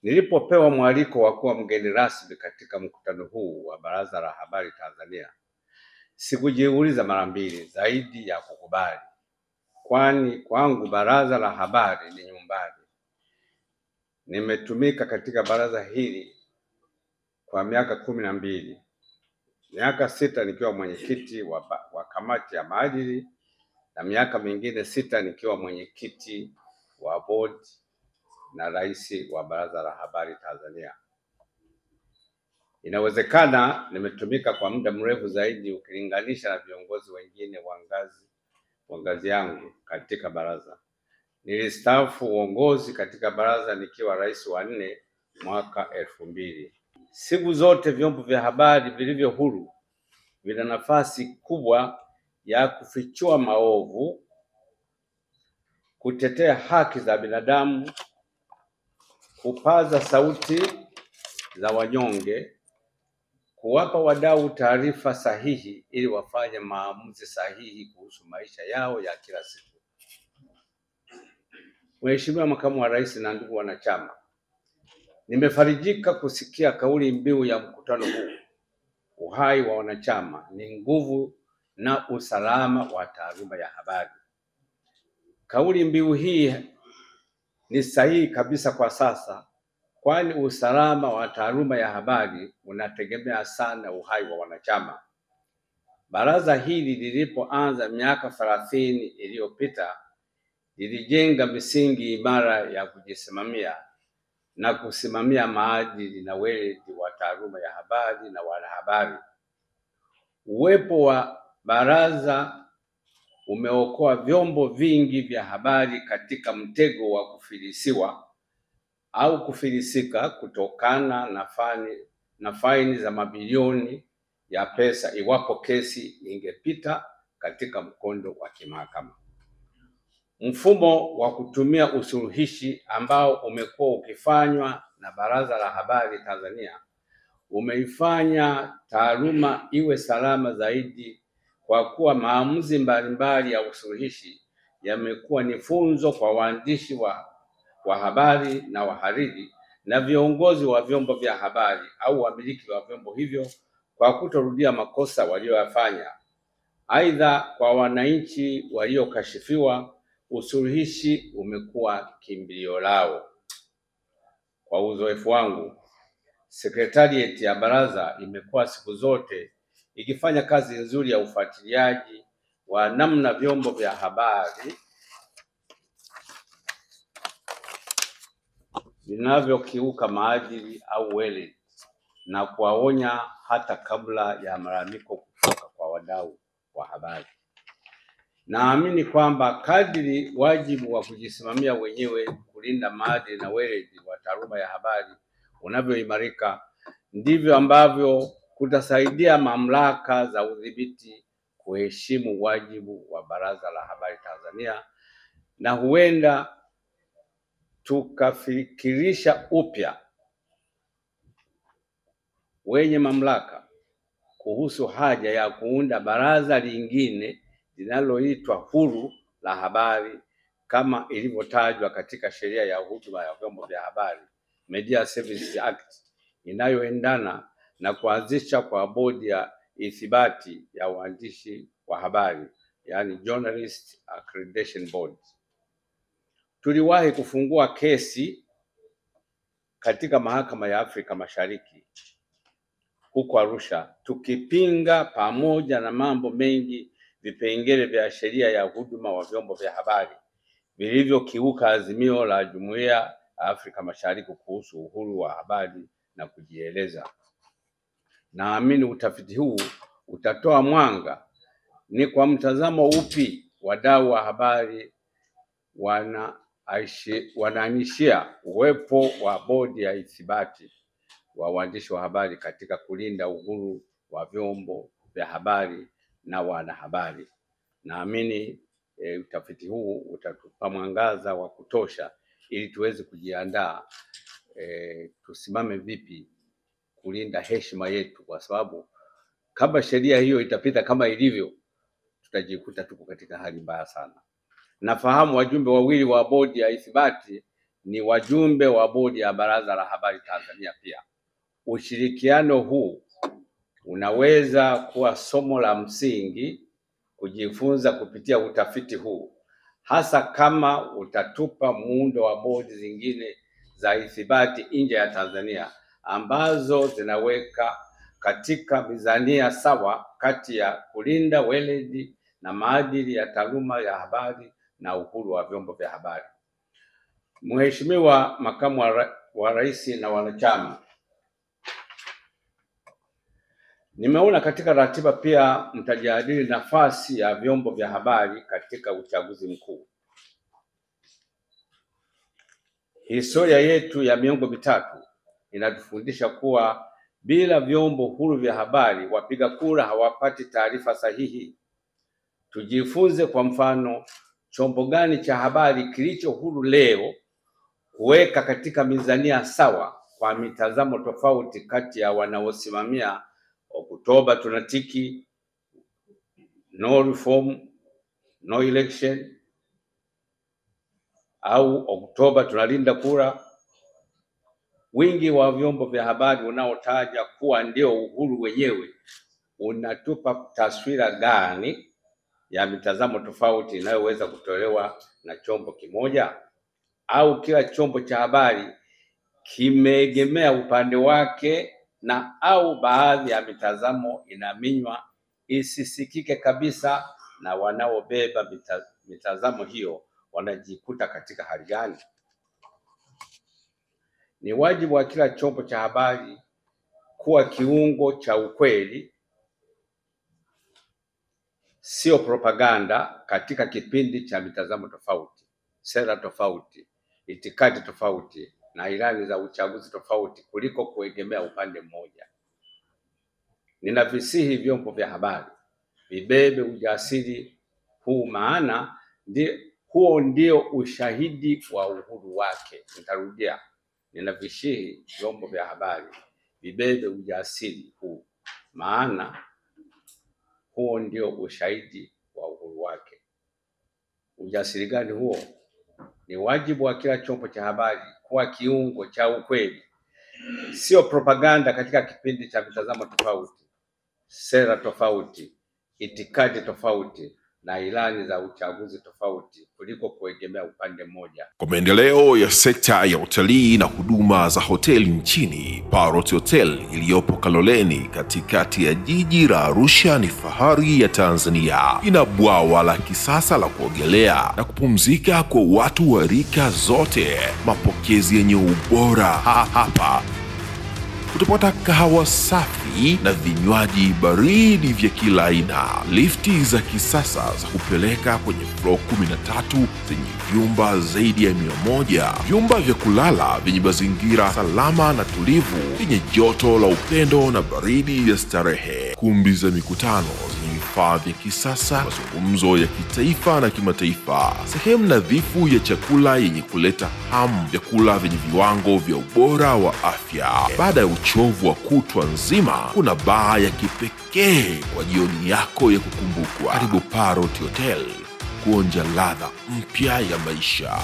Nilipopewa mwaliko wa kuwa mgeni rasmi katika mkutano huu wa Baraza la Habari Tanzania, sikujiuliza mara mbili zaidi ya kukubali, kwani kwangu Baraza la Habari ni nyumbani. Nimetumika katika baraza hili kwa miaka 12, miaka 6 nikiwa mwenyekiti wa kamati ya maadili na miaka mingine 6 nikiwa mwenyekiti wa board na rais wa Baraza la Habari Tanzania. Inawezekana nimetumika kwa muda mrefu zaidi ukilinganisha na viongozi wengine wa ngazi yangu katika baraza. Nilistaafu uongozi katika baraza nikiwa rais wa 4 mwaka 2000. Siku zote vyombo vya habari vilivyo huru vina nafasi kubwa ya kufichua maovu, kutetea haki za binadamu, kupaza sauti za wanyonge, kuwapa wadau taarifa sahihi ili wafanye maamuzi sahihi kuhusu maisha yao ya kila siku. Mheshimiwa Makamu wa Rais na ndugu wanachama, nimefarijika kusikia kauli mbiu ya mkutano huu, uhai wa wanachama ni nguvu na usalama wa taaluma ya habari. Kauli mbiu hii ni sahihi kabisa kwa sasa, kwani usalama wa taaluma ya habari unategemea sana uhai wa wanachama. Baraza hili lilipoanza miaka 30 iliyopita, lilijenga misingi imara ya kujisimamia na kusimamia maadili na weledi wa taaluma ya habari na wanahabari. Uwepo wa baraza umeokoa vyombo vingi vya habari katika mtego wa kufilisiwa au kufilisika kutokana na faini za mabilioni ya pesa iwapo kesi ingepita katika mkondo wa kimahakama. Mfumo wa kutumia usuluhishi ambao umekuwa ukifanywa na Baraza la Habari Tanzania umeifanya taaluma iwe salama zaidi, kwa kuwa maamuzi mbalimbali ya usuluhishi yamekuwa ni funzo kwa waandishi wa habari na wahariri na viongozi wa vyombo vya habari au wamiliki wa vyombo hivyo kwa kutorudia makosa walioyafanya. Aidha, kwa wananchi waliokashifiwa, usuluhishi umekuwa kimbilio lao. Kwa uzoefu wangu, Sekretarieti ya baraza imekuwa siku zote ikifanya kazi nzuri ya ufuatiliaji wa namna vyombo vya habari vinavyokiuka maadili au weledi na kuwaonya hata kabla ya malalamiko kutoka kwa wadau wa habari. Naamini kwamba kadiri wajibu wa kujisimamia wenyewe kulinda maadili na weledi wa taaluma ya habari unavyoimarika, ndivyo ambavyo kutasaidia mamlaka za udhibiti kuheshimu wajibu wa Baraza la Habari Tanzania, na huenda tukafikirisha upya wenye mamlaka kuhusu haja ya kuunda baraza lingine linaloitwa huru la habari kama ilivyotajwa katika sheria ya huduma ya vyombo vya habari, Media Services Act, inayoendana na kuanzisha kwa bodi ya ithibati ya waandishi wa habari, yani Journalist Accreditation Board. Tuliwahi kufungua kesi katika Mahakama ya Afrika Mashariki huko Arusha, tukipinga pamoja na mambo mengi vipengele vya sheria ya huduma wa vyombo vya habari vilivyokiuka azimio la Jumuiya ya Afrika Mashariki kuhusu uhuru wa habari na kujieleza. Naamini utafiti huu utatoa mwanga ni kwa mtazamo upi wadau wa habari wanaanishia uwepo wa bodi ya ithibati wa waandishi wa habari katika kulinda uhuru wa vyombo vya habari na wanahabari. Naamini utafiti huu utatupa mwangaza wa kutosha ili tuweze kujiandaa tusimame vipi kulinda heshima yetu, kwa sababu kama sheria hiyo itapita kama ilivyo, tutajikuta tuko katika hali mbaya sana. Nafahamu wajumbe wawili wa bodi ya ithibati ni wajumbe wa bodi ya Baraza la Habari Tanzania pia. Ushirikiano huu unaweza kuwa somo la msingi kujifunza kupitia utafiti huu, hasa kama utatupa muundo wa bodi zingine za ithibati nje ya Tanzania ambazo zinaweka katika mizania sawa kati ya kulinda weledi na maadili ya taaluma ya habari na uhuru wa vyombo vya habari. Mheshimiwa Makamu wa Rais na wanachama, nimeona katika ratiba pia mtajadili nafasi ya vyombo vya habari katika uchaguzi mkuu. Historia yetu ya miongo mitatu inatufundisha kuwa bila vyombo huru vya habari wapiga kura hawapati taarifa sahihi. Tujifunze kwa mfano, chombo gani cha habari kilicho huru leo kuweka katika mizania sawa kwa mitazamo tofauti kati ya wanaosimamia Oktoba tunatiki, no reform, no election, au Oktoba tunalinda kura. Wingi wa vyombo vya habari unaotaja kuwa ndio uhuru wenyewe unatupa taswira gani ya mitazamo tofauti inayoweza kutolewa na chombo kimoja? Au kila chombo cha habari kimeegemea upande wake na au baadhi ya mitazamo inaminywa isisikike kabisa, na wanaobeba mitazamo hiyo wanajikuta katika hali gani? Ni wajibu wa kila chombo cha habari kuwa kiungo cha ukweli, sio propaganda, katika kipindi cha mitazamo tofauti, sera tofauti, itikadi tofauti na ilani za uchaguzi tofauti, kuliko kuegemea upande mmoja. Ninavisihi vyombo vya habari vibebe ujasiri huu, maana huo ndio ushahidi wa uhuru wake. Nitarudia, ninavisihi vyombo vya habari vibebe ujasiri huu, maana huo ndio ushahidi wa uhuru wake. Ujasiri gani huo? Ni wajibu wa kila chombo cha habari kuwa kiungo cha ukweli, sio propaganda, katika kipindi cha mitazamo tofauti, sera tofauti, itikadi tofauti na ilani za uchaguzi tofauti, kuliko kuegemea upande mmoja. Kwa maendeleo ya sekta ya utalii na huduma za hoteli nchini, Parrot Hotel iliyopo Kaloleni katikati ya jiji la Arusha ni fahari ya Tanzania. Ina bwawa la kisasa la kuogelea na kupumzika kwa watu wa rika zote, mapokezi yenye ubora. Hapa utapata kahawa safi na vinywaji baridi vya kila aina, lifti za kisasa za kupeleka kwenye floor 13 zenye vyumba zaidi ya 100, vyumba vya kulala vyenye mazingira salama na tulivu, vyenye joto la upendo na baridi ya starehe, kumbi za mikutano zenye vifaa vya kisasa, mazungumzo ya kitaifa na kimataifa, sehemu nadhifu ya chakula yenye kuleta hamu, vyakula vyenye viwango vya ubora wa afya. Baada ya uchovu wa kutwa nzima, kuna baa ya kipekee kwa jioni yako ya kukumbukwa. Karibu Parrot Hotel kuonja ladha mpya ya maisha.